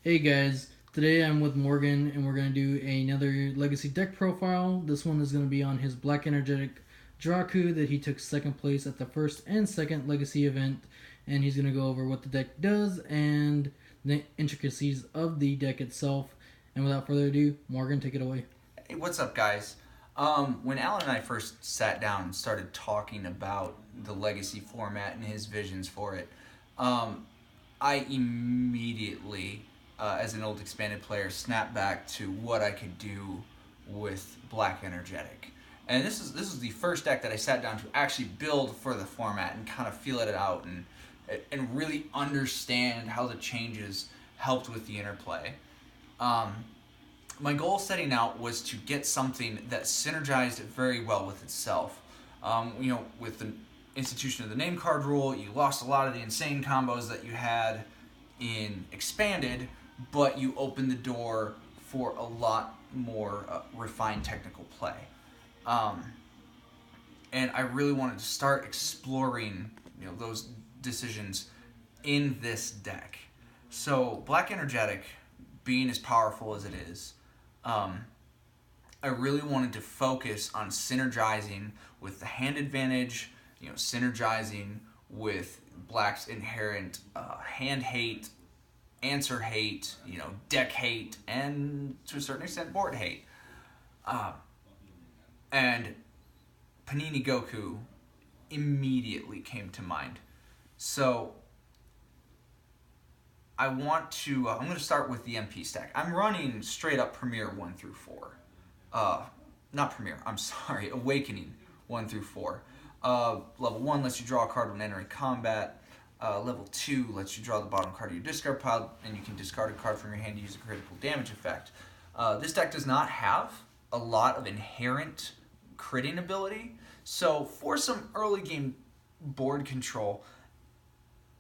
Hey guys, today I'm with Morgan and we're going to do another Legacy deck profile. This one is going to be on his Black Energetic Drawku that he took second place at the first and second Legacy event, and he's going to go over what the deck does and the intricacies of the deck itself. And without further ado, Morgan, take it away. Hey, what's up, guys? When Alan and I first sat down and started talking about the Legacy format and his visions for it, I immediately, as an old expanded player, snapped back to what I could do with Black Energetic. And this is the first deck that I sat down to actually build for the format and kind of feel it out and really understand how the changes helped with the interplay. Um, my goal setting out was to get something that synergized very well with itself. With the institution of the name card rule, you lost a lot of the insane combos that you had in expanded, but you opened the door for a lot more refined technical play. Um, and I really wanted to start exploring, those decisions in this deck. So Black Energetic, being as powerful as it is, um, I really wanted to focus on synergizing with the hand advantage, synergizing with Black's inherent hand hate, answer hate, deck hate, and to a certain extent board hate. Uh, and Panini Goku immediately came to mind. So I'm going to start with the MP stack. I'm running straight up Premier 1 through 4. Not Premier, I'm sorry, Awakening 1 through 4. Level 1 lets you draw a card when entering combat. Level 2 lets you draw the bottom card of your discard pile, and you can discard a card from your hand to use a critical damage effect. This deck does not have a lot of inherent critting ability, so for some early game board control,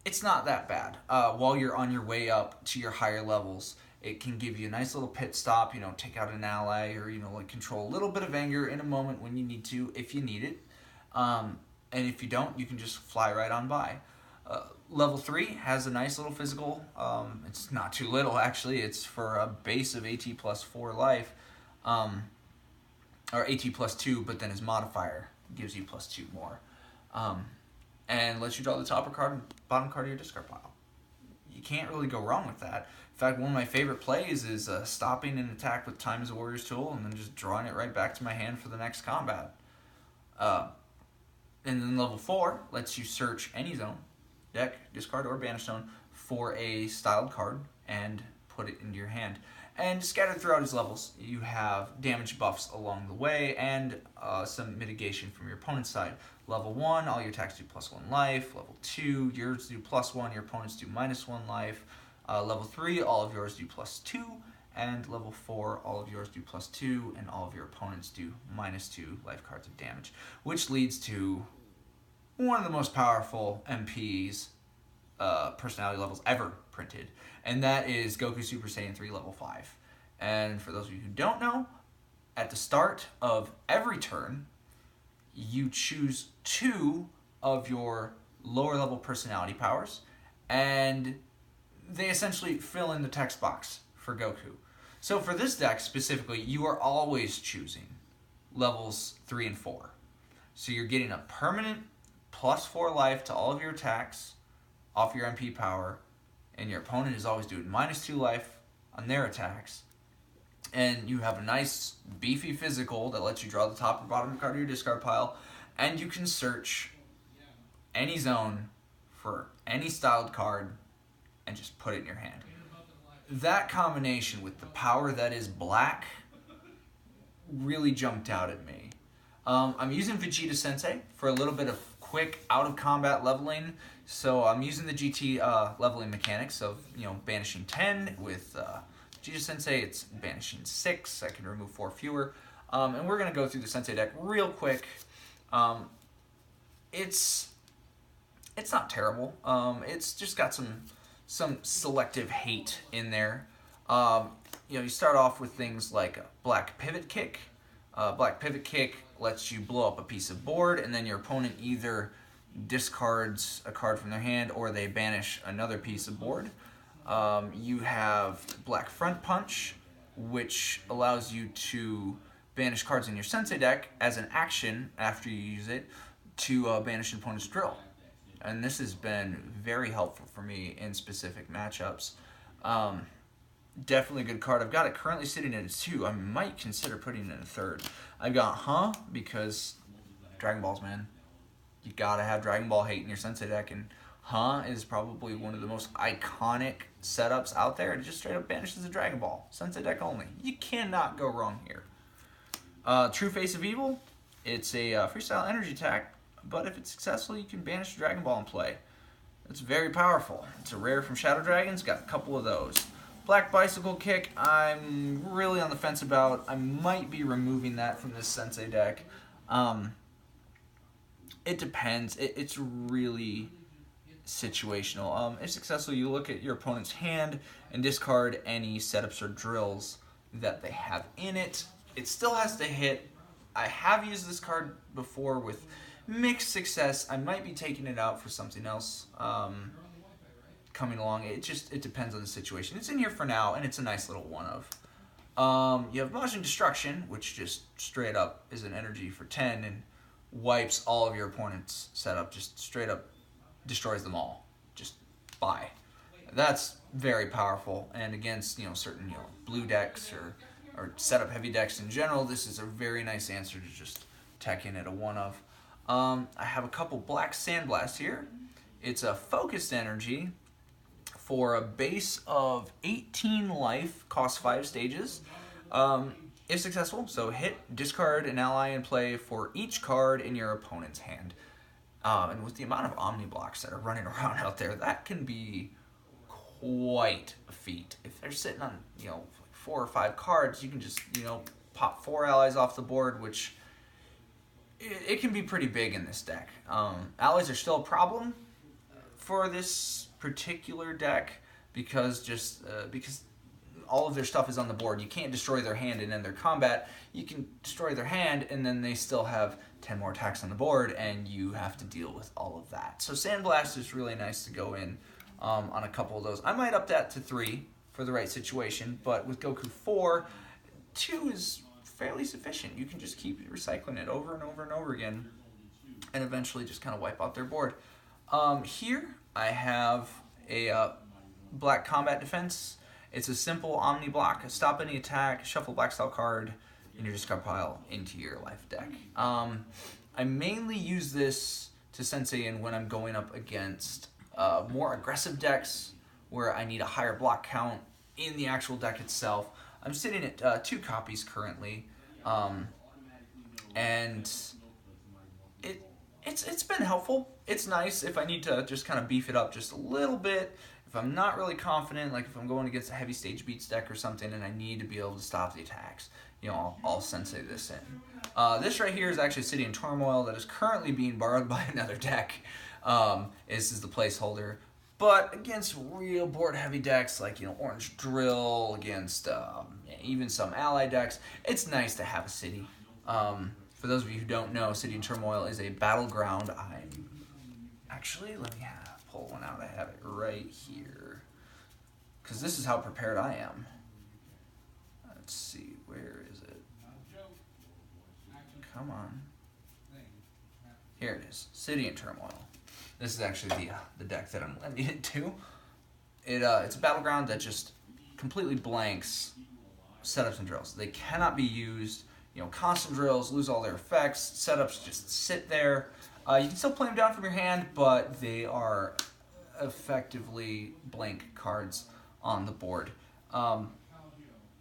it's not that bad. While you're on your way up to your higher levels, it can give you a nice little pit stop, take out an ally, or, control a little bit of anger in a moment when you need to, if you need it. And if you don't, you can just fly right on by. Level 3 has a nice little physical, it's not too little actually, it's for a base of AT plus 4 life, or AT plus 2, but then his modifier gives you plus 2 more. And lets you draw the top card and bottom card of your discard pile. You can't really go wrong with that. In fact, one of my favorite plays is stopping an attack with Time as a Warrior's Tool and then just drawing it right back to my hand for the next combat. And then level 4 lets you search any zone, deck, discard, or banish zone for a styled card and put it into your hand. And scattered throughout his levels, you have damage buffs along the way and some mitigation from your opponent's side. Level 1, all your attacks do plus 1 life. Level 2, yours do plus 1, your opponents do minus 1 life. Level 3, all of yours do plus 2. And level 4, all of yours do plus 2, and all of your opponents do minus 2 life cards of damage. Which leads to one of the most powerful MP's personality levels ever printed, and that is Goku Super Saiyan 3 level 5. And for those of you who don't know, at the start of every turn, you choose 2 of your lower level personality powers, and they essentially fill in the text box for Goku. So for this deck specifically, you are always choosing levels 3 and 4. So you're getting a permanent plus 4 life to all of your attacks off your MP power, and your opponent is always doing minus 2 life on their attacks. And you have a nice beefy physical that lets you draw the top or bottom card of your discard pile, and you can search any zone for any styled card and just put it in your hand. That combination with the power that is Black really jumped out at me. I'm using Vegeta Sensei for a little bit of quick out of combat leveling. So I'm using the GT leveling mechanics of banishing 10 with Vegeta Sensei. It's banishing 6. I can remove 4 fewer. And we're gonna go through the Sensei deck real quick. It's not terrible. It's just got some selective hate in there. You start off with things like Black Pivot Kick. Black Pivot Kick lets you blow up a piece of board, and then your opponent either discards a card from their hand or they banish another piece of board. You have Black Front Punch, which allows you to banish cards in your Sensei deck as an action after you use it to banish an opponent's drill. And this has been very helpful for me in specific matchups. Definitely a good card. I've got it currently sitting at a 2. I might consider putting it in a 3rd. I've got because Dragon Balls, man. You gotta have Dragon Ball hate in your Sensei deck, and is probably one of the most iconic setups out there. It just straight up banishes a Dragon Ball. Sensei deck only. You cannot go wrong here. True Face of Evil. It's a freestyle energy attack, but if it's successful, you can banish a Dragon Ball in play. It's very powerful. It's a rare from Shadow Dragons. Got a couple of those. Black Bicycle Kick, I'm really on the fence about. I might be removing that from this Sensei deck. It depends. It's really situational. If successful, you look at your opponent's hand and discard any setups or drills that they have in it. It still has to hit. I have used this card before with mixed success. I might be taking it out for something else coming along. It depends on the situation. It's in here for now, and it's a nice little one of. You have Majin Destruction, which just straight up is an energy for 10 and wipes all of your opponent's setup. Just straight up destroys them all. Just bye. That's very powerful, and against certain blue decks or setup heavy decks in general, this is a very nice answer to just tech in at a one of. I have a couple Black Sandblasts here. It's a focused energy for a base of 18 life, costs 5 stages. If successful, so hit, discard an ally in play for each card in your opponent's hand. And with the amount of Omni blocks that are running around out there, that can be quite a feat. If they're sitting on 4 or 5 cards, you can just pop 4 allies off the board, which it can be pretty big in this deck. Allies are still a problem for this particular deck because all of their stuff is on the board. You can't destroy their hand and end their combat. You can destroy their hand and then they still have 10 more attacks on the board and you have to deal with all of that. So Sandblast is really nice to go in on a couple of those. I might up that to 3 for the right situation, but with Goku 4, 2 is fairly sufficient. You can just keep recycling it over and over and over again and eventually just kind of wipe out their board. Here I have a Black Combat Defense. It's a simple Omni block. Stop any attack, shuffle black style card in your discard pile into your life deck. I mainly use this to sensei in when I'm going up against more aggressive decks where I need a higher block count in the actual deck itself. I'm sitting at 2 copies currently, and it's been helpful. It's nice if I need to just kind of beef it up just a little bit. If I'm not really confident, like if I'm going against a heavy stage beats deck or something and I need to be able to stop the attacks, I'll sensei this in. This right here is actually City in Turmoil that is currently being borrowed by another deck. This is the placeholder. But against real board heavy decks like Orange Drill, against even some ally decks, it's nice to have a City. For those of you who don't know, City in Turmoil is a battleground. Actually, let me pull one out. I have it right here. Because this is how prepared I am. Let's see, where is it? Come on. Here it is, City in Turmoil. This is actually the deck that I'm lending it to. It's a battleground that just completely blanks setups and drills. They cannot be used. Constant drills lose all their effects. Setups just sit there. You can still play them down from your hand, but they are effectively blank cards on the board.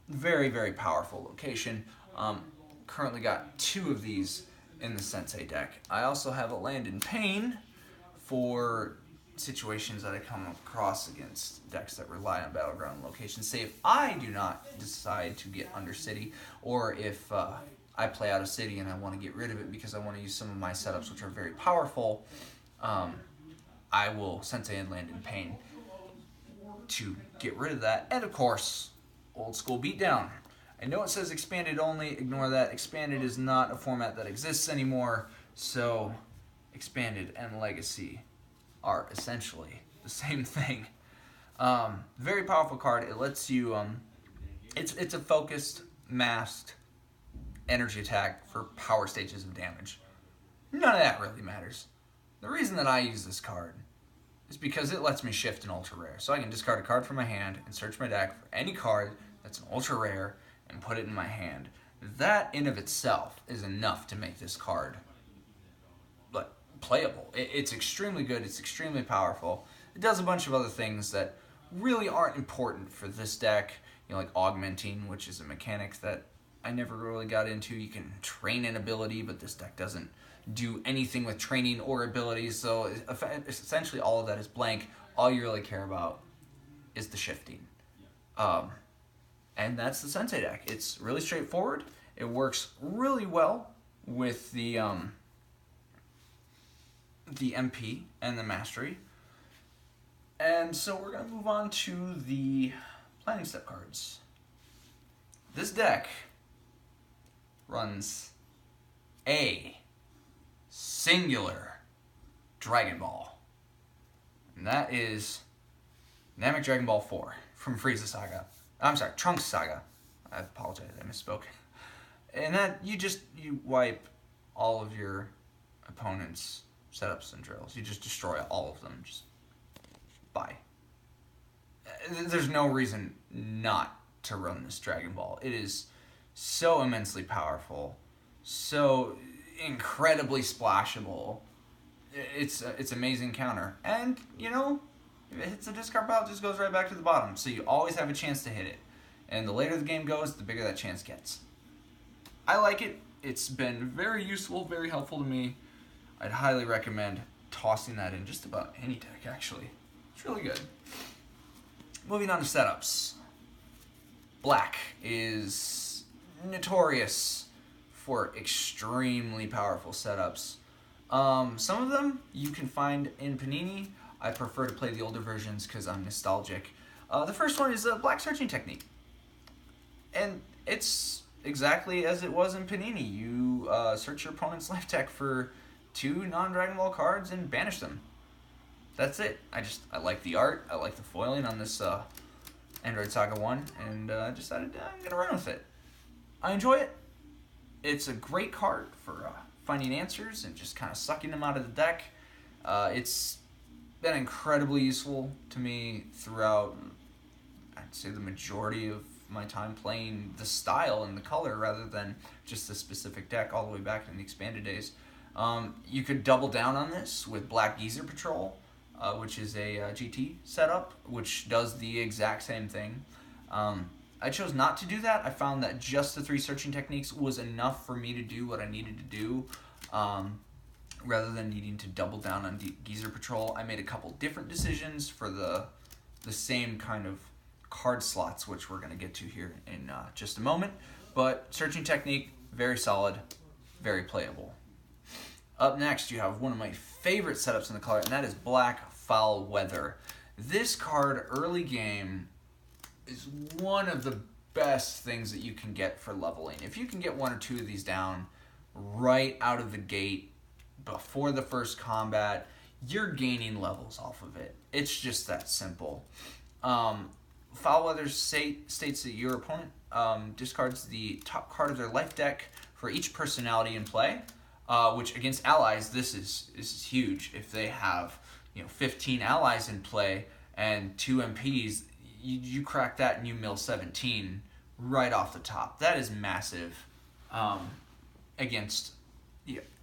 Very, very powerful location. Currently got 2 of these in the Sensei deck. I also have a Land in Pain for situations that I come across against decks that rely on battleground locations. Say if I do not decide to get under City, or if I play out of City and I want to get rid of it because I want to use some of my setups which are very powerful, I will Sensei and Land in Pain to get rid of that. And of course, Old School Beatdown. I know it says Expanded only, ignore that. Expanded is not a format that exists anymore, so Expanded and Legacy are essentially the same thing. Very powerful card. It lets you. It's a focused, masked energy attack for power stages of damage. None of that really matters. The reason that I use this card is because it lets me shift an ultra rare. So I can discard a card from my hand and search my deck for any card that's an ultra rare and put it in my hand. That in of itself is enough to make this card playable. It's extremely good. It's extremely powerful. It does a bunch of other things that really aren't important for this deck. Like augmenting, which is a mechanic that I never really got into. You can train an ability, but this deck doesn't do anything with training or abilities, so essentially all of that is blank. All you really care about is the shifting. And that's the Sensei deck. It's really straightforward. It works really well with the MP and the Mastery. And so we're going to move on to the planning step cards. This deck runs a singular Dragon Ball. And that is Namek Dragon Ball 4 from Frieza Saga. I'm sorry, Trunks Saga. I apologize, I misspoke. And that you wipe all of your opponent's setups and drills. You just destroy all of them. Just bye. There's no reason not to run this Dragon Ball. It is so immensely powerful, so incredibly splashable. It's amazing counter. And, if it hits a discard pile, it just goes right back to the bottom. So you always have a chance to hit it. And the later the game goes, the bigger that chance gets. I like it. It's been very useful, very helpful to me. I'd highly recommend tossing that in just about any deck, actually. It's really good. Moving on to setups. Black is notorious for extremely powerful setups. Some of them you can find in Panini. I prefer to play the older versions because I'm nostalgic. The first one is a Black Searching Technique. And it's exactly as it was in Panini. You search your opponent's life deck for 2 non-Dragon Ball cards and banish them. That's it. I like the art. I like the foiling on this Android Saga 1, and I decided I'm going to run with it. I enjoy it. It's a great card for finding answers and just kind of sucking them out of the deck. It's been incredibly useful to me throughout, I'd say, the majority of my time playing the style and the color rather than just the specific deck all the way back in the expanded days. You could double down on this with Black Geezer Patrol, which is a GT setup, which does the exact same thing. I chose not to do that. I found that just the 3 searching techniques was enough for me to do what I needed to do, rather than needing to double down on Geezer Patrol. I made a couple different decisions for the same kind of card slots, which we're going to get to here in just a moment. But searching technique, very solid, very playable. Up next, you have one of my favorite setups in the color, and that is Black Foul Weather. This card, early game, is one of the best things that you can get for leveling. If you can get 1 or 2 of these down right out of the gate before the first combat, you're gaining levels off of it. It's just that simple. Foul Weather states that your opponent discards the top card of their life deck for each personality in play, which against allies, this is huge. If they have 15 allies in play and 2 MPs, you crack that and you mill 17 right off the top. That is massive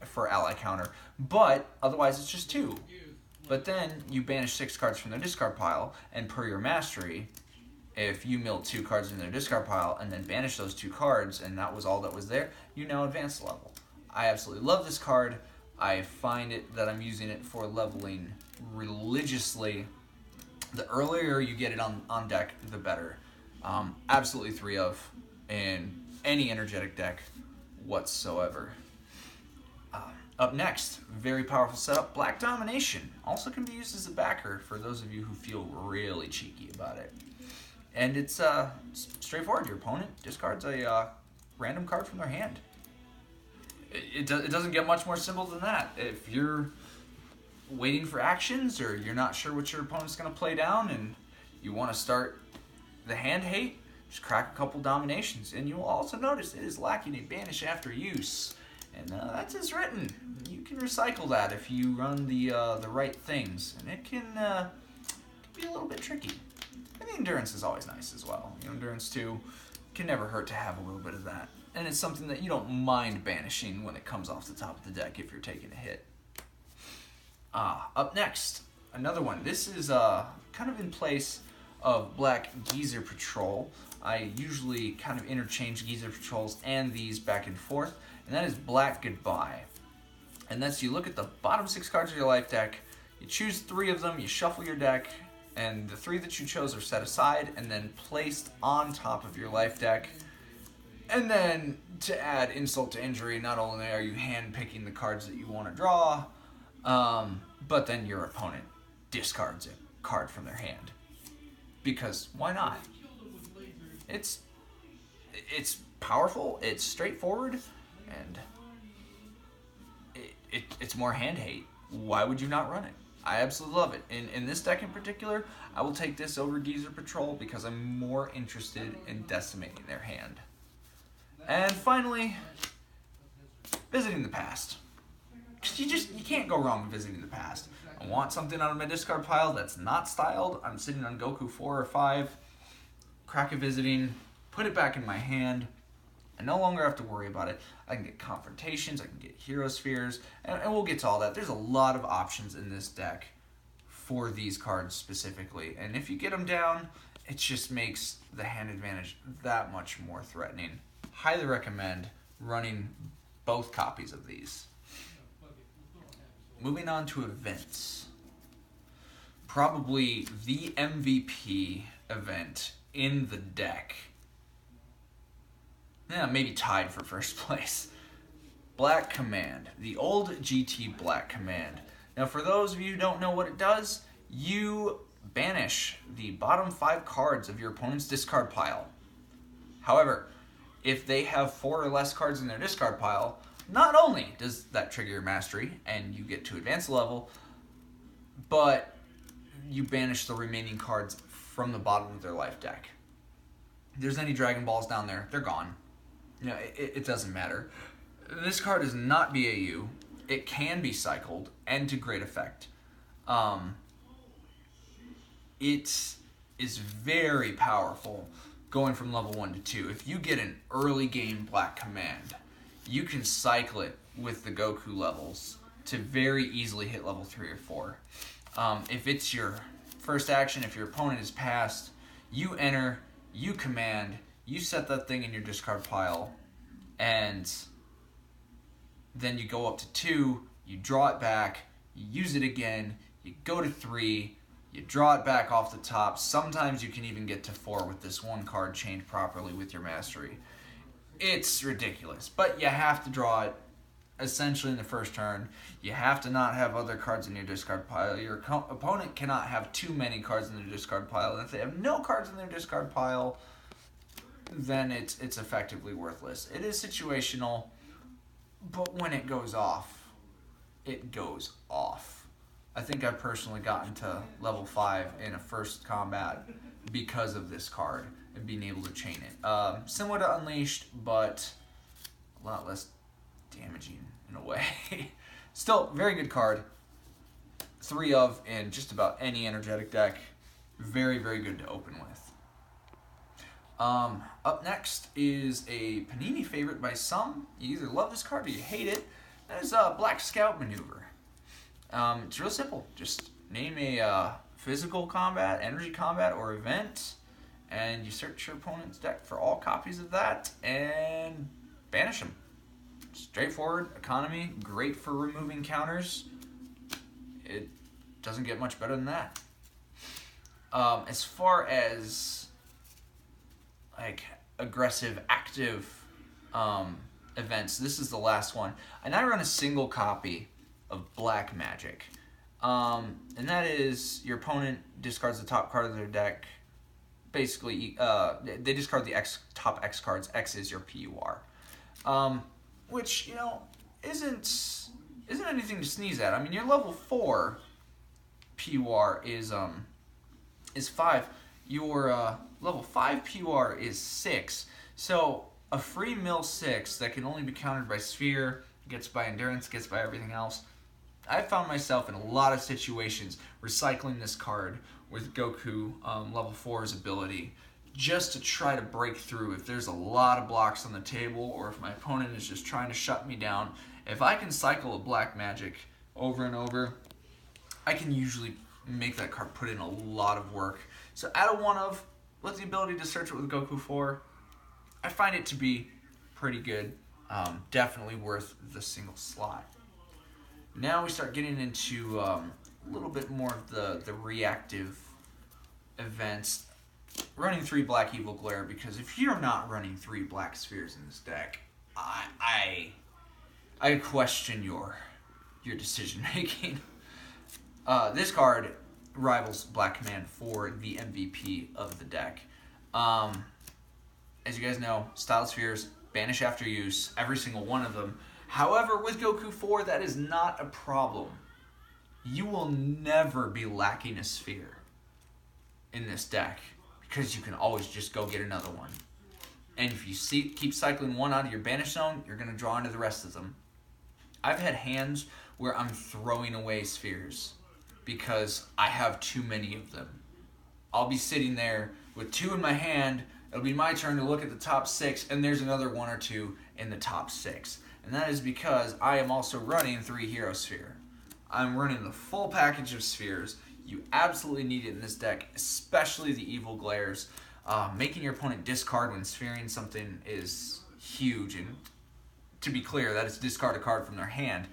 for ally counter. But otherwise it's just 2. But then you banish 6 cards from their discard pile, and per your mastery, if you milled 2 cards in their discard pile and then banish those 2 cards and that was all that was there, you now advance the level. I absolutely love this card. I find that I'm using it for leveling religiously. The earlier you get it on deck, the better. Absolutely 3 of in any energetic deck whatsoever. Up next, very powerful setup, Black Domination. Also can be used as a backer for those of you who feel really cheeky about it. And it's straightforward. Your opponent discards a random card from their hand. It doesn't get much more simple than that. If you're waiting for actions or you're not sure what your opponent's going to play down and You want to start the hand hate? Just crack a couple dominations, and you'll also notice it is lacking a banish after use. And that's as written. You can recycle that if you run the right things, and it can be a little bit tricky. And the endurance is always nice as well. Endurance 2 can never hurt to have a little bit of that. And it's something that you don't mind banishing when it comes off the top of the deck if you're taking a hit. Up next, another one. This is kind of in place of Black Geezer Patrol. I usually kind of interchange Geezer Patrols and these back and forth. And that is Black Goodbye. And that's, you look at the bottom 6 cards of your life deck, you choose 3 of them, you shuffle your deck, and the 3 that you chose are set aside and then placed on top of your life deck. And then, to add insult to injury, not only are you hand-picking the cards that you want to draw, but then your opponent discards a card from their hand. Because why not? It's powerful, it's straightforward, and it's more hand hate. Why would you not run it? I absolutely love it. In this deck in particular, I will take this over Geezer Patrol because I'm more interested in decimating their hand. And finally, visiting the past. Because you can't go wrong with visiting the past. I want something out of my discard pile that's not styled. I'm sitting on Goku 4 or 5. Crack a visiting, put it back in my hand. I no longer have to worry about it. I can get confrontations, I can get hero spheres, and we'll get to all that. There's a lot of options in this deck for these cards specifically. And if you get them down, it just makes the hand advantage that much more threatening. Highly recommend running both copies of these. Moving on to events. Probably the MVP event in the deck. Yeah, maybe tied for first place. Black Command. The old GT Black Command. Now, for those of you who don't know what it does, you banish the bottom 5 cards of your opponent's discard pile. However, if they have 4 or less cards in their discard pile, not only does that trigger your mastery and you get to advance level, but you banish the remaining cards from the bottom of their life deck. If there's any Dragon Balls down there, they're gone. It doesn't matter. This card is not BAU. It can be cycled, and to great effect. It is very powerful going from level 1 to 2. If you get an early game Black Command, you can cycle it with the Goku levels to very easily hit level 3 or 4. If it's your first action, if your opponent is passed, you enter, you command, you set that thing in your discard pile, and then you go up to 2, you draw it back, you use it again, you go to 3, you draw it back off the top. Sometimes you can even get to 4 with this one card chained properly with your mastery. It's ridiculous, but you have to draw it essentially in the first turn. You have to not have other cards in your discard pile. Your opponent cannot have too many cards in their discard pile, and if they have no cards in their discard pile, then it's effectively worthless. It is situational, but when it goes off, it goes off. I think I've personally gotten to level 5 in a first combat because of this card and being able to chain it. Similar to Unleashed, but a lot less damaging in a way. Still, very good card. 3 of in just about any energetic deck. Very, very good to open with. Up next is a Panini favorite by some. You either love this card or you hate it. That is Black Scout Maneuver. It's real simple. Just name a physical combat, energy combat, or event, and you search your opponent's deck for all copies of that and banish them. Straightforward economy, great for removing counters. It doesn't get much better than that. As far as like aggressive, active events, this is the last one, and I run a single copy of Black Magic, and that is your opponent discards the top card of their deck. Basically, they discard the top X cards. X is your PUR, which isn't anything to sneeze at. Your level 4 PUR is 5. your level 5 PUR is 6. So a free mill 6 that can only be countered by Sphere, gets by Endurance, gets by everything else. I found myself in a lot of situations recycling this card with Goku level 4's ability just to try to break through if there's a lot of blocks on the table or if my opponent is just trying to shut me down. If I can cycle a black magic over and over, I can usually make that card put in a lot of work. So out of 1 of, with the ability to search it with Goku 4, I find it to be pretty good. Definitely worth the single slot. Now we start getting into a little bit more of the reactive events. Running 3 Black Evil Glare, because if you're not running 3 black spheres in this deck, I question your decision making. This card rivals Black Command for the MVP of the deck. As you guys know, Styled Spheres, banish after use, every single one of them. However, with Goku 4, that is not a problem. You will never be lacking a sphere in this deck, because you can always just go get another one. And if you keep cycling one out of your banish zone, you're going to draw into the rest of them. I've had hands where I'm throwing away spheres because I have too many of them. I'll be sitting there with 2 in my hand. It'll be my turn to look at the top 6, and there's another 1 or 2 in the top 6. And that is because I am also running 3 Hero Sphere. I'm running the full package of spheres. You absolutely need it in this deck, especially the Evil Glares. Making your opponent discard when sphering something is huge. And to be clear, that is discard a card from their hand.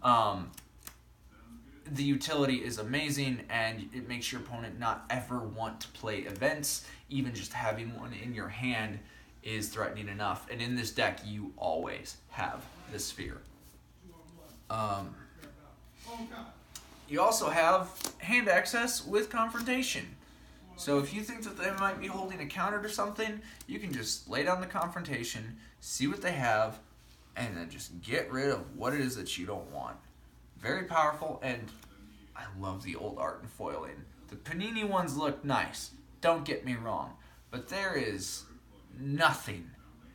The utility is amazing, and it makes your opponent not ever want to play events. Even just having one in your hand is threatening enough. And in this deck, you always have this sphere. You also have hand access with Confrontation. So if you think that they might be holding a counter to something, you can just lay down the Confrontation, see what they have, and then just get rid of what it is that you don't want. Very powerful, and I love the old art and foiling. The Panini ones look nice, don't get me wrong, but there is nothing,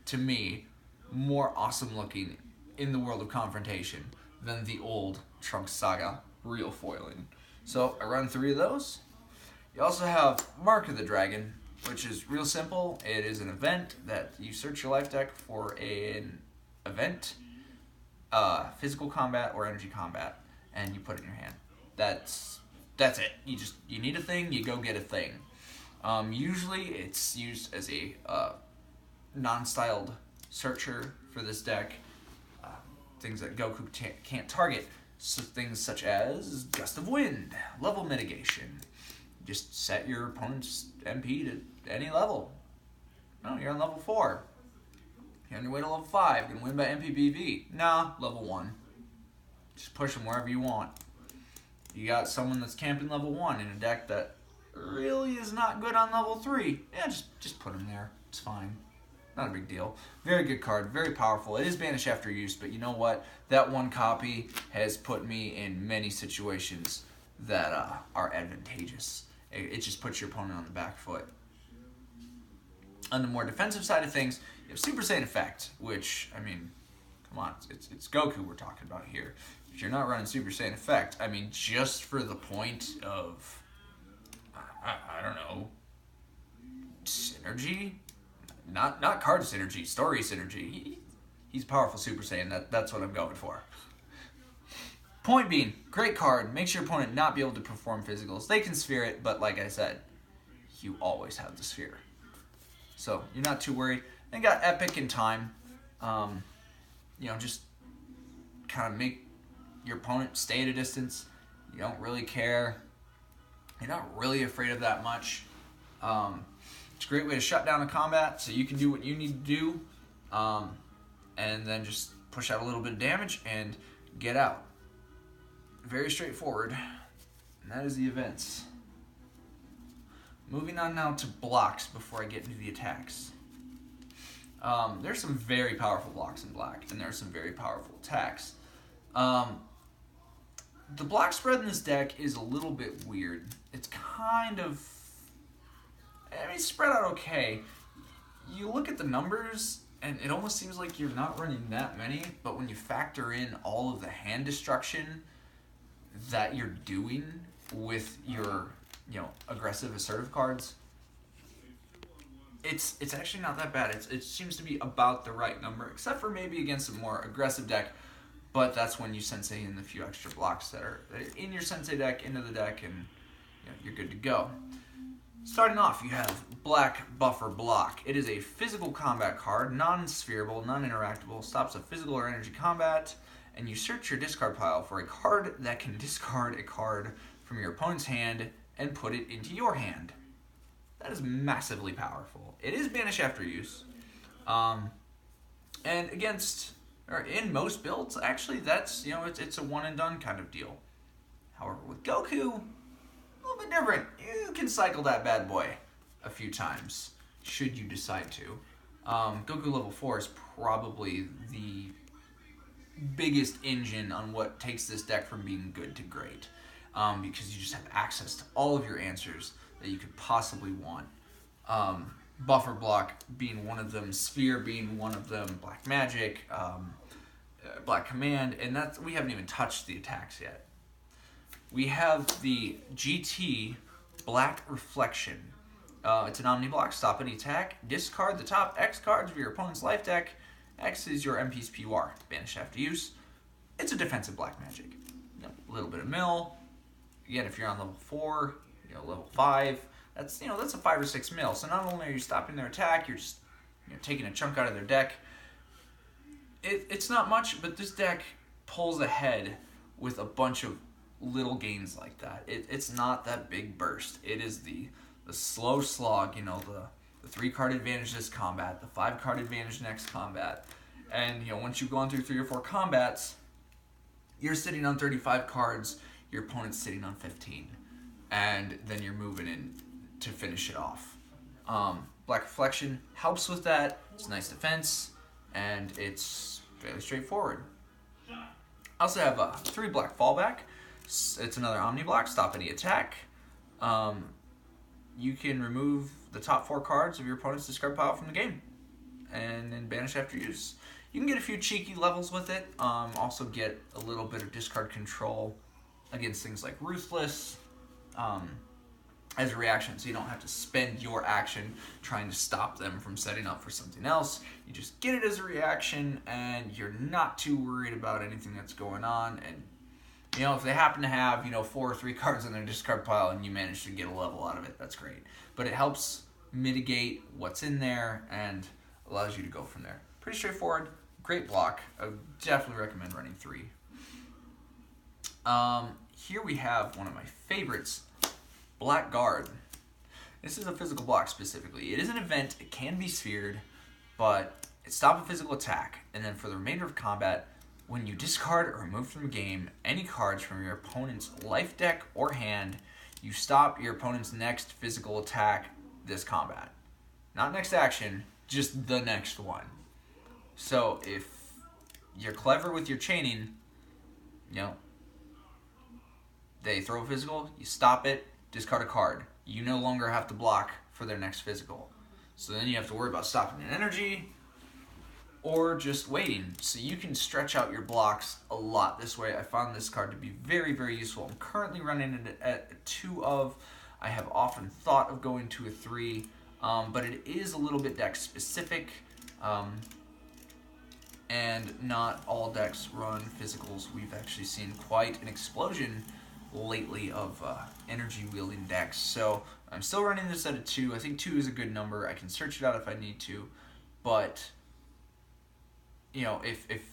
to me, more awesome looking in the world of Confrontation than the old Trunks Saga real foiling. So I run 3 of those. You also have Mark of the Dragon, which is real simple. It is an event that you search your life deck for an event, physical combat or energy combat, and you put it in your hand. That's it. You need a thing, you go get a thing. Usually it's used as a non-styled searcher for this deck. Things that Goku can't target. So things such as Gust of Wind, level mitigation. Just set your opponent's MP to any level. No, you're on level 4. You're on your way to level 5. Gonna win by MPBV. Nah, level 1. Just push them wherever you want. You got someone that's camping level 1 in a deck that really is not good on level 3. Yeah, just put them there. It's fine. Not a big deal. Very good card. Very powerful. It is banish after use, but you know what? That 1 copy has put me in many situations that are advantageous. It just puts your opponent on the back foot. On the more defensive side of things, you have Super Saiyan Effect, which, I mean, come on, it's Goku we're talking about here. If you're not running Super Saiyan Effect, I mean, just for the point of, I don't know, synergy? Not card synergy, story synergy. He's powerful Super Saiyan. That's what I'm going for. Point being, great card. Makes your opponent not be able to perform physicals. They can sphere it, but like I said, you always have the sphere. So you're not too worried. Then got Epic in Time. Just kind of make your opponent stay at a distance. You don't really care. You're not really afraid of that much. It's a great way to shut down a combat so you can do what you need to do, and then just push out a little bit of damage and get out. Very straightforward, and that is the events. Moving on now to blocks before I get into the attacks. There's some very powerful blocks in black, and there's some very powerful attacks. The block spread in this deck is a little bit weird. It's kind of I mean, spread out okay. You look at the numbers, and it almost seems like you're not running that many, but when you factor in all of the hand destruction that you're doing with your, aggressive, assertive cards, it's actually not that bad. It seems to be about the right number, except for maybe against a more aggressive deck, but that's when you sensei in the few extra blocks that are in your sensei deck into the deck, and you're good to go. Starting off, you have Black Buffer Block. It is a physical combat card, non-spherable, non-interactable, stops a physical or energy combat, and you search your discard pile for a card that can discard a card from your opponent's hand and put it into your hand. That is massively powerful. It is banish after use. And in most builds, actually, that's, it's a one and done kind of deal. However, with Goku, a little bit different. You can cycle that bad boy a few times, should you decide to. Goku level 4 is probably the biggest engine on what takes this deck from being good to great. Because you just have access to all of your answers that you could possibly want. Buffer Block being one of them, Sphere being one of them, Black Magic, Black Command, and we haven't even touched the attacks yet. We have the GT Black Reflection. It's an Omni-Block, stop any attack, discard the top X cards of your opponent's life deck. X is your MP's PUR, banish after use. It's a defensive Black Magic. A little bit of mill. Again, if you're on level 4, level 5, that's a 5 or 6 mil. So not only are you stopping their attack, you're just taking a chunk out of their deck. It's not much, but this deck pulls ahead with a bunch of little gains like that. It's not that big burst. It is the slow slog, the 3-card advantage this combat, the 5-card advantage next combat. And once you've gone through 3 or 4 combats, you're sitting on 35 cards, your opponent's sitting on 15. And then you're moving in to finish it off. Black Reflection helps with that. It's a nice defense, and it's fairly straightforward. I also have 3 Black Fallback. It's another Omni-Block, stop any attack. You can remove the top 4 cards of your opponent's discard pile from the game, and then banish after use. You can get a few cheeky levels with it. Also get a little bit of discard control against things like Ruthless as a reaction, so you don't have to spend your action trying to stop them from setting up for something else. You just get it as a reaction, and you're not too worried about anything that's going on. And if they happen to have 4 or 3 cards in their discard pile and you manage to get a level out of it, that's great. But it helps mitigate what's in there and allows you to go from there. Pretty straightforward, great block. I would definitely recommend running 3. Here we have one of my favorites, Black Guard. This is a physical block specifically. It is an event, it can be sphered, but it stops a physical attack, and then for the remainder of combat, when you discard or remove from the game any cards from your opponent's life deck or hand, you stop your opponent's next physical attack this combat. Not next action, just the next one. So if you're clever with your chaining, they throw a physical, you stop it, discard a card. You no longer have to block for their next physical. So then you have to worry about stopping an energy or just waiting. So you can stretch out your blocks a lot this way. I found this card to be very, very useful. I'm currently running it at a 2 of. I have often thought of going to a 3, but it is a little bit deck specific. And not all decks run physicals. We've actually seen quite an explosion lately of energy wielding decks. So I'm still running this at a 2. I think 2 is a good number. I can search it out if I need to. But if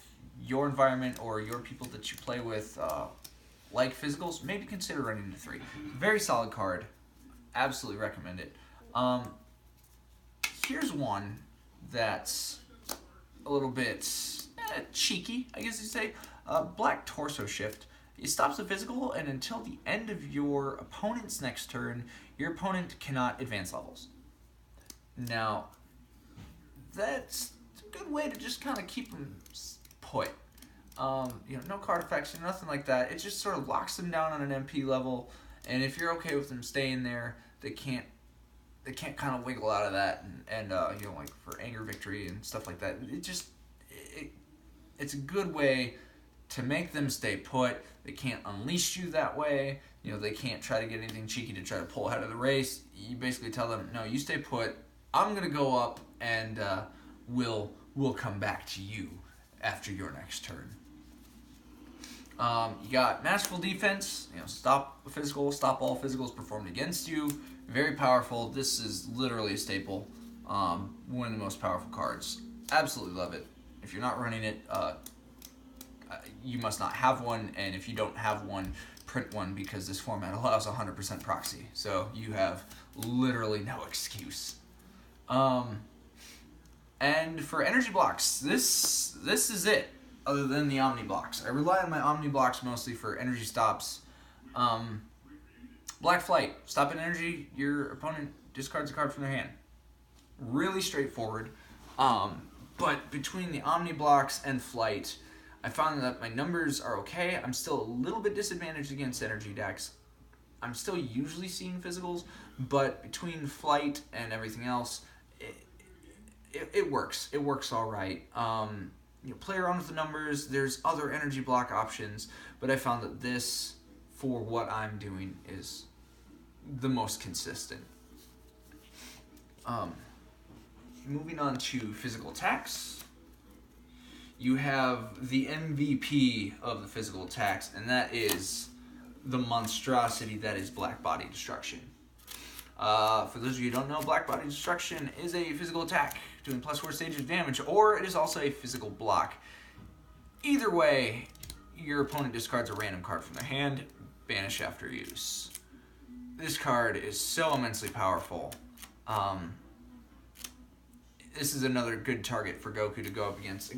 your environment or your people that you play with like physicals, maybe consider running to 3. Very solid card. Absolutely recommend it. Here's one that's a little bit cheeky, I guess you'd say. Black Torso Shift. It stops the physical, and until the end of your opponent's next turn, your opponent cannot advance levels. Now, that's a good way to just kind of keep them put. No card effects, nothing like that. It just sort of locks them down on an MP level, and if you're okay with them staying there, they can't they can't kind of wiggle out of that, and you know, like for anger victory and stuff like that. It's a good way to make them stay put. They can't unleash you that way. You know, they can't try to get anything cheeky to try to pull ahead of the race. You basically tell them, no, you stay put. I'm gonna go up, and we'll come back to you after your next turn. You got Masterful Defense. You know, stop all physicals performed against you. Very powerful. This is literally a staple. One of the most powerful cards. Absolutely love it. If you're not running it, you must not have one, and if you don't have one, print one, because this format allows 100% proxy. So you have literally no excuse. And for energy blocks, this is it. Other than the Omni blocks, I rely on my Omni blocks mostly for energy stops. Black Flight, stop an energy, your opponent discards a card from their hand. Really straightforward. But between the Omni blocks and Flight, I found that my numbers are okay. I'm still a little bit disadvantaged against energy decks. I'm still usually seeing physicals, but between Flight and everything else, it works. It works all right. You know, play around with the numbers. There's other energy block options, but I found that this, for what I'm doing, is the most consistent. Moving on to physical attacks, you have the MVP of the physical attacks, and that is the monstrosity that is Black Body Destruction. For those of you who don't know, Black Body Destruction is a physical attack doing +4 stages of damage, or it is also a physical block. Either way, your opponent discards a random card from their hand, banish after use. This card is so immensely powerful. This is another good target for Goku to go up against.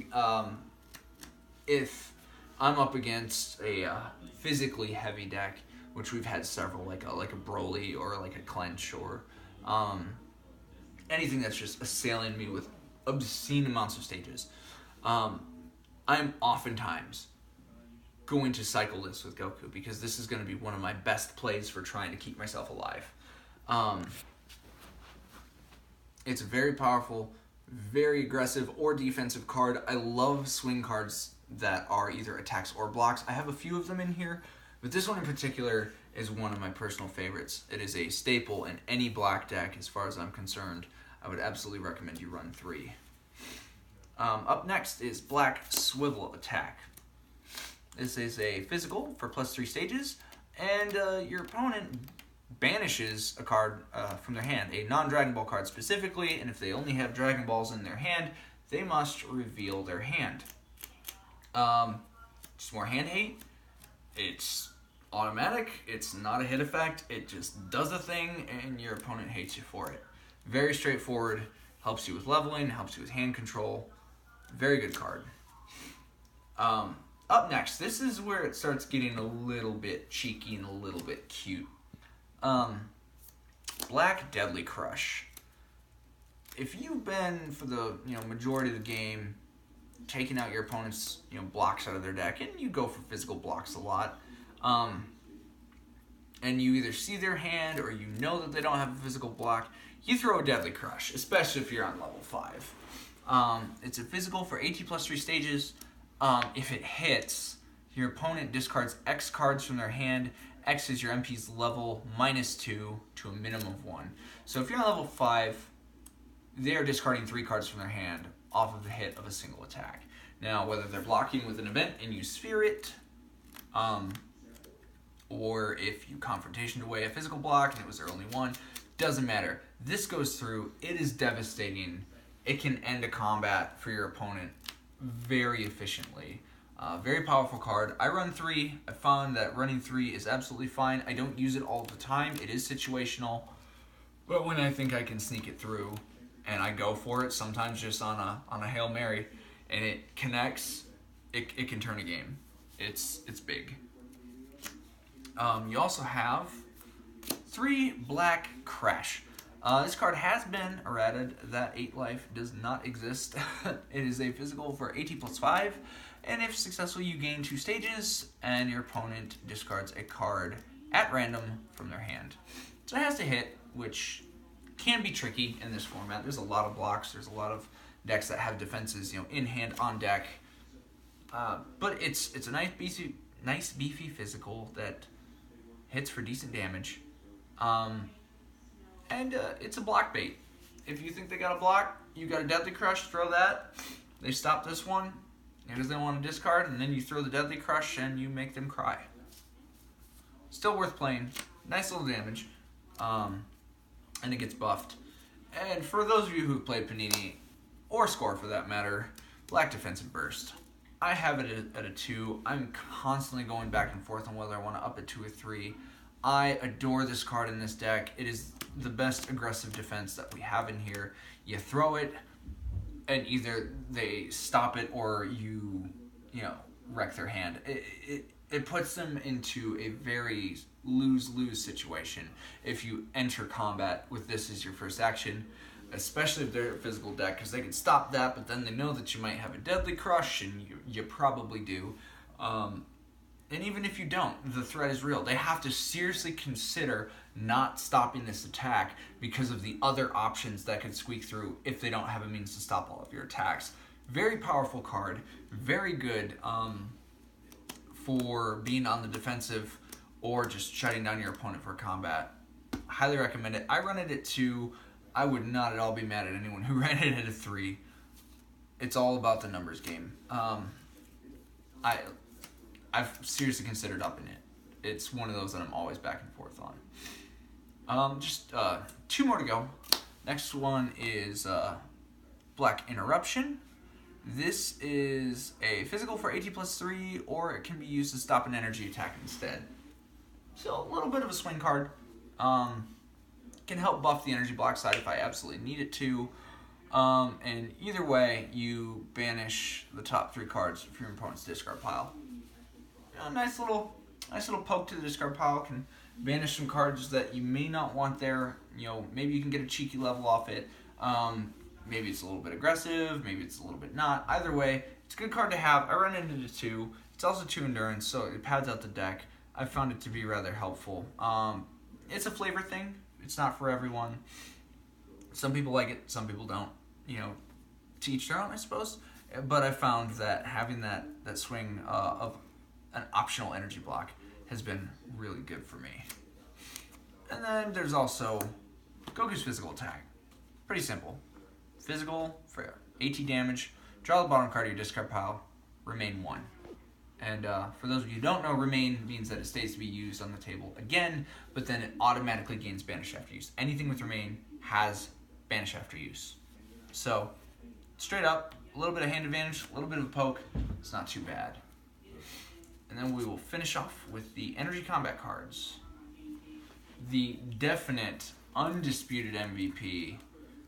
If I'm up against a physically heavy deck, which we've had several, like a Broly or like a Clench or anything that's just assailing me with obscene amounts of stages, I'm oftentimes going to cycle this with Goku, because this is going to be one of my best plays for trying to keep myself alive. It's a very powerful, very aggressive or defensive card. I love swing cards that are either attacks or blocks. I have a few of them in here, but this one in particular is one of my personal favorites. It is a staple in any black deck as far as I'm concerned. I would absolutely recommend you run 3. Up next is Black Swivel Attack. This is a physical for +3 stages, and your opponent banishes a card from their hand, a non-Dragon Ball card specifically, and if they only have Dragon Balls in their hand, they must reveal their hand. Just more hand hate. It's automatic. It's not a hit effect. It just does a thing, and your opponent hates you for it. Very straightforward. Helps you with leveling. Helps you with hand control. Very good card. Up next, this is where it starts getting a little bit cheeky and a little bit cute. Black Deadly Crush. If you've been, for the majority of the game, taking out your opponent's blocks out of their deck, and you go for physical blocks a lot, and you either see their hand or you know that they don't have a physical block, you throw a Deadly Crush, especially if you're on level 5. It's a physical for AT +3 stages. If it hits, your opponent discards X cards from their hand. X is your MP's level -2 to a minimum of 1. So if you're on level 5, they are discarding 3 cards from their hand off of the hit of a single attack. Now, whether they're blocking with an event and you sphere it, or if you confrontation away a physical block and it was their only one, doesn't matter. This goes through. It is devastating. It can end a combat for your opponent very efficiently. Very powerful card. I run 3. I found that running 3 is absolutely fine. I don't use it all the time. It is situational. But when I think I can sneak it through, and I go for it, sometimes just on a Hail Mary, and it connects, it can turn a game. It's big. You also have 3 Black Crash. This card has been errated. That 8 life does not exist. It is a physical for AT +5, and if successful, you gain 2 stages, and your opponent discards a card at random from their hand. So it has to hit, which can be tricky in this format. There's a lot of blocks. There's a lot of decks that have defenses, in hand, on deck. But it's a nice beefy physical that hits for decent damage. And it's a block bait. If you think they got a block, you got a Deadly Crush, throw that. They stop this one because they want to discard, and then you throw the Deadly Crush and you make them cry. Still worth playing. Nice little damage. And it gets buffed. And for those of you who play Panini, or Score for that matter, Black Defensive Burst. I have it at a 2. I'm constantly going back and forth on whether I want to up it to a 3. I adore this card in this deck. It is the best aggressive defense that we have in here. You throw it, and either they stop it or you wreck their hand. It puts them into a very lose-lose situation if you enter combat with this as your first action, especially if they're a physical deck, because they can stop that, but then they know that you might have a Deadly Crush, and you probably do. And even if you don't, the threat is real. They have to seriously consider not stopping this attack because of the other options that could squeak through if they don't have a means to stop all of your attacks. Very powerful card. Very good for being on the defensive or just shutting down your opponent for combat. Highly recommend it. I run it at 2. I would not at all be mad at anyone who ran it at a 3. It's all about the numbers game. I've seriously considered upping it. It's one of those that I'm always back and forth on. Just 2 more to go. Next one is Black Interruption. This is a physical for AT plus 3, or it can be used to stop an energy attack instead. So a little bit of a swing card. Can help buff the energy block side if I absolutely need it to. And either way, you banish the top 3 cards from your opponent's discard pile. Nice little poke to the discard pile. Can banish some cards that you may not want there. Maybe you can get a cheeky level off it. Maybe it's a little bit aggressive. Maybe it's a little bit not. Either way, it's a good card to have. I run it into 2. It's also 2 endurance, so it pads out the deck. I found it to be rather helpful. It's a flavor thing. It's not for everyone. Some people like it. Some people don't. To each their own, I suppose. But I found that having that swing of an optional energy block has been really good for me. And then there's also Goku's physical attack. Pretty simple. Physical for AT damage. Draw the bottom card of your discard pile. Remain 1. And for those of you who don't know, remain means that it stays to be used on the table again, but then it automatically gains banish after use. Anything with remain has banish after use. So, straight up, a little bit of hand advantage, a little bit of a poke. It's not too bad. And then we will finish off with the energy combat cards. The definite, undisputed MVP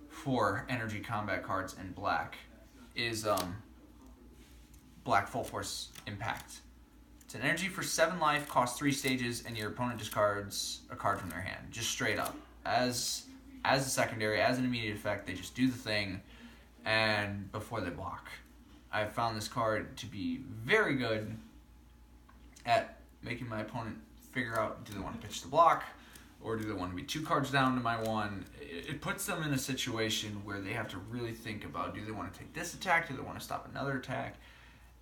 for energy combat cards in black is Black Full Force Impact. It's an energy for 7 life, costs 3 stages, and your opponent discards a card from their hand. Just straight up. As a secondary, as an immediate effect, they just do the thing, and before they block. I found this card to be very good at making my opponent figure out, do they want to pitch the block, or do they want to be 2 cards down to my 1? It puts them in a situation where they have to really think about, do they want to take this attack, do they want to stop another attack?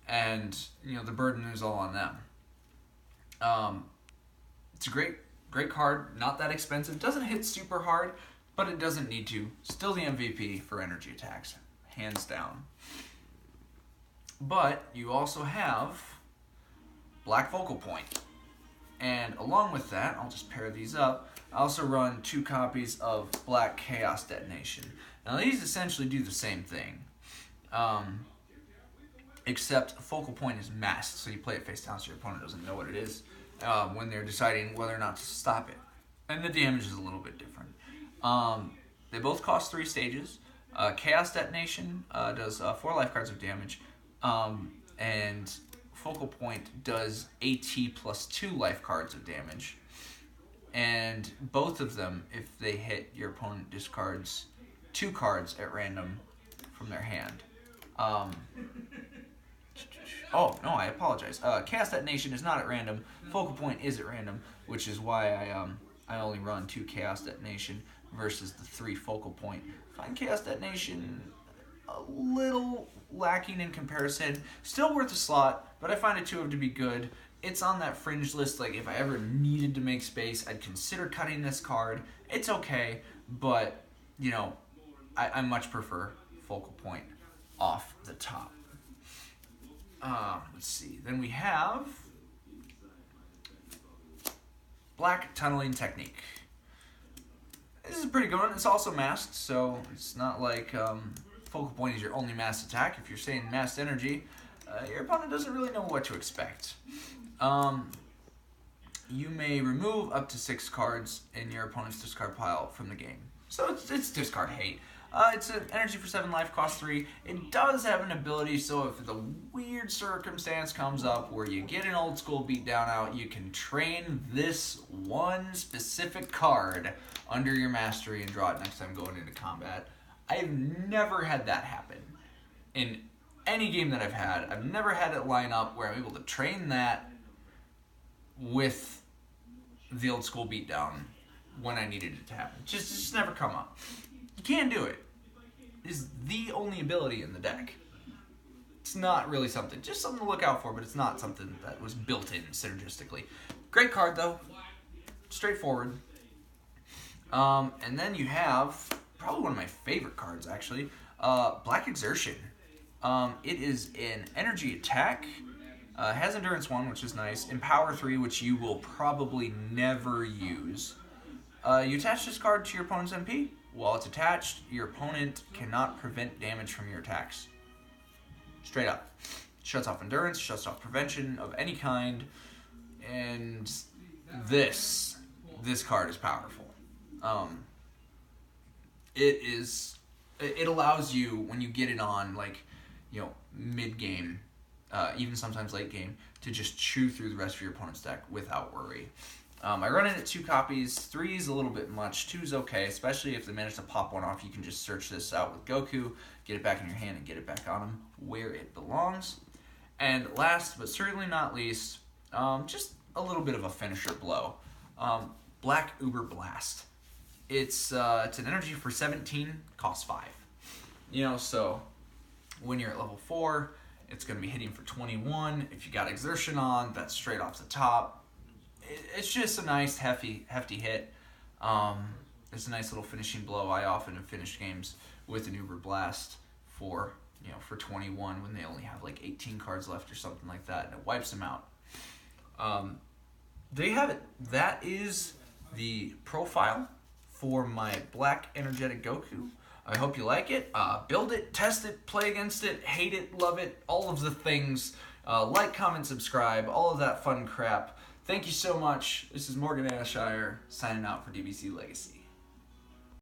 And, the burden is all on them. It's a great card, not that expensive, doesn't hit super hard, but it doesn't need to. Still the MVP for energy attacks, hands down. But you also have Black Focal Point. And along with that, I'll just pair these up. I also run 2 copies of Black Chaos Detonation. Now these essentially do the same thing. Except Focal Point is masked, so you play it face down so your opponent doesn't know what it is when they're deciding whether or not to stop it. And the damage is a little bit different. They both cost 3 stages. Chaos Detonation does 4 life cards of damage, and Focal Point does AT plus 2 life cards of damage. And both of them, if they hit, your opponent discards 2 cards at random from their hand. Oh, no, I apologize. Chaos Detonation is not at random. Focal Point is at random, which is why I only run 2 Chaos Detonation versus the 3 focal point. Find Chaos Detonation a little lacking in comparison. Still worth a slot, but I find a 2 to be good. It's on that fringe list. Like, if I ever needed to make space, I'd consider cutting this card. It's okay, but, you know, I much prefer focal point off the top. Let's see. Then we have Black Tunneling Technique. This is a pretty good one. It's also masked, so it's not like focal point is your only masked attack. If you're saying masked energy, your opponent doesn't really know what to expect. You may remove up to 6 cards in your opponent's discard pile from the game. So it's discard hate. It's an energy for 7 life, cost 3. It does have an ability, so if the weird circumstance comes up where you get an old school beatdown out, you can train this one specific card under your mastery and draw it next time going into combat. I've never had that happen. In any game that I've had, I've never had it line up where I'm able to train that with the old school beatdown when I needed it to happen. Just never come up. You can do it. Is the only ability in the deck. It's not really something, just something to look out for, but it's not something that was built in synergistically. Great card though, straightforward. And then you have probably one of my favorite cards actually, Black Exertion. It is an energy attack. Has Endurance 1, which is nice. Empower 3, which you will probably never use. You attach this card to your opponent's MP. While it's attached, your opponent cannot prevent damage from your attacks. Straight up. Shuts off Endurance, shuts off Prevention of any kind. And this card is powerful. It allows you, when you get it on, like, you know, mid-game, even sometimes late game, to just chew through the rest of your opponent's deck without worry. I run it at 2 copies. 3 is a little bit much. 2 is okay, especially if they manage to pop one off. You can just search this out with Goku, get it back in your hand, and get it back on him where it belongs. And last, but certainly not least, just a little bit of a finisher blow. Black Uber Blast. It's an energy for 17, costs 5. You know, so when you're at level 4, it's going to be hitting for 21. If you got Exertion on, that's straight off the top. It's just a nice hefty hit. It's a nice little finishing blow. I often have finished games with an Uber Blast for 21 when they only have like 18 cards left or something like that, and it wipes them out. There you have it. That is the profile for my Black Energetic Goku. I hope you like it. Build it, test it, play against it, hate it, love it, all of the things. Like, comment, subscribe, all of that fun crap. Thank you so much. This is Morgan Ashire signing out for DBC Legacy.